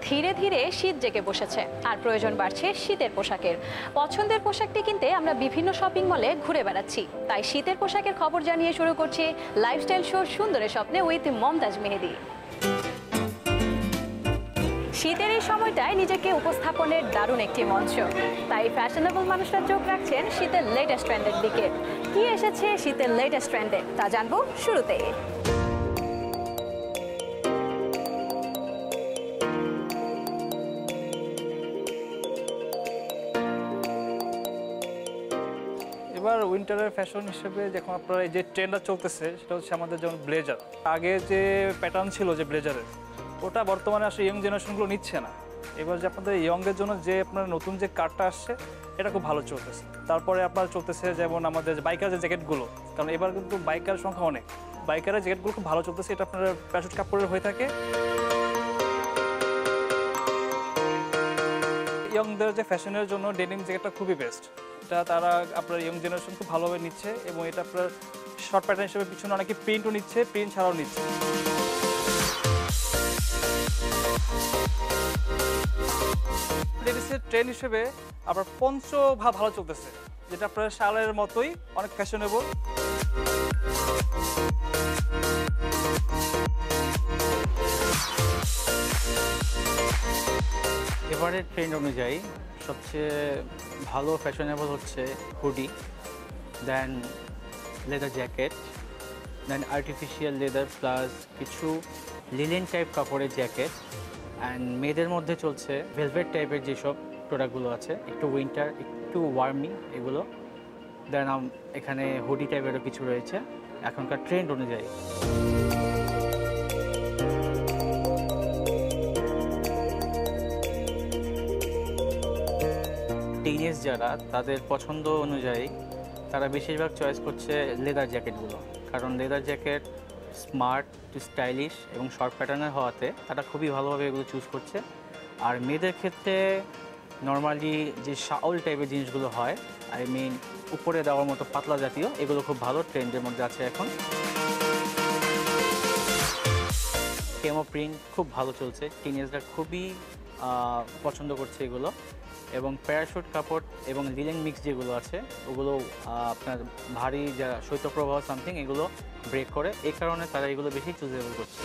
ধীরে ধীরে শীত জেগে বসেছে আর প্রয়োজন বাড়ছে শীতের পোশাকের। পছন্দের পোশাকটি কিনতে আমরা বিভিন্ন শপিং মলে ঘুরে বেড়াচ্ছি, তাই শীতের পোশাকের খবর জানিয়ে শুরু করছি লাইফস্টাইল শো সুন্দরের স্বপ্নে উইথ মমতাজ মেহেদি। শীতের এই সময়টায় নিজেকে উপস্থাপনের দারুণ একটি মঞ্চ, তাই ফ্যাশনেবল মানুষরা চোখ রাখছেন শীতের লেটেস্ট ট্রেন্ডের দিকে। কি এসেছে শীতের লেটেস্ট ট্রেন্ডে তা জানবো শুরুতে। এবার উইন্টারের ফ্যাশন হিসেবে যখন আপনারা এই যে ট্রেন্ডটা চলতেছে সেটা হচ্ছে আমাদের যেমন ব্লেজার। আগে যে প্যাটার্ন ছিল যে ব্লেজারের, ওটা বর্তমানে আসলে ইয়ং জেনারেশনগুলো নিচ্ছে না। এবার যে আপনাদের ইয়ংদের জন্য যে আপনার নতুন যে কাটটা আসছে এটা খুব ভালো চলতেছে। তারপরে আপনার চলতেছে যেমন আমাদের বাইকার যে জ্যাকেটগুলো, কারণ এবার কিন্তু বাইকার সংখ্যা অনেক, বাইকারের জ্যাকেটগুলো খুব ভালো চলতেছে। এটা আপনার প্যারাশুট কাপড়ের হয়ে থাকে। ইয়ংদের যে ফ্যাশনের জন্য ডেনিম জ্যাকেটটা খুবই বেস্ট। এটা তারা আপনার ইয়ং জেনারেশন খুব ভালোভাবে নিচ্ছে এবং এটা আপনার শর্ট প্যাটার্ন হিসেবে পিছনে অনেকে প্রিন্টও নিচ্ছে, প্রিন্ট ছাড়াও নিচ্ছে। লেডিসের ট্রেন্ড হিসেবে আপনার পঞ্চ ভালো চলতেছে, যেটা আপনার শালের মতোই অনেক ফ্যাশনেবল। এবারের ট্রেন্ড অনুযায়ী সবচেয়ে ভালো ফ্যাশনেবল হচ্ছে হুডি, দেন লেদার জ্যাকেট, দেন আর্টিফিশিয়াল লেদার প্লাস কিছু লিনেন টাইপ কাপড়ের জ্যাকেট, অ্যান্ড মেয়েদের মধ্যে চলছে ভেলভেট টাইপের যেসব প্রোডাক্টগুলো আছে, একটু উইন্টার একটু ওয়ার্মি এগুলো। দেন এখানে হুডি টাইপেরও কিছু রয়েছে এখনকার ট্রেন্ড অনুযায়ী। টিনেজ যারা, তাদের পছন্দ অনুযায়ী তারা বেশিরভাগ চয়েস করছে লেদার জ্যাকেটগুলো, কারণ leather jacket smart to stylish এবং শর্ট প্যাটার্নের হওয়াতে তারা খুবই ভালোভাবে এগুলো চুজ করছে। আর মেয়েদের ক্ষেত্রে নর্মালি যে শাউল টাইপের জিনিসগুলো হয়, আই মিন উপরে দেওয়ার মতো পাতলা জাতীয়, এগুলো খুব ভালো ট্রেন্ডের মধ্যে আছে এখন। কেমো প্রিন্ট খুব ভালো চলছে, টিনেজরা খুবই পছন্দ করছে এগুলো। এবং প্যারাশুট কাপড় এবং লিনেন মিক্স যেগুলো আছে ওগুলো আপনার ভারী যা শৈত্যপ্রবাহ সামথিং এগুলো ব্রেক করে, এই কারণে তারা এগুলো বেশি চুজেবল করছে।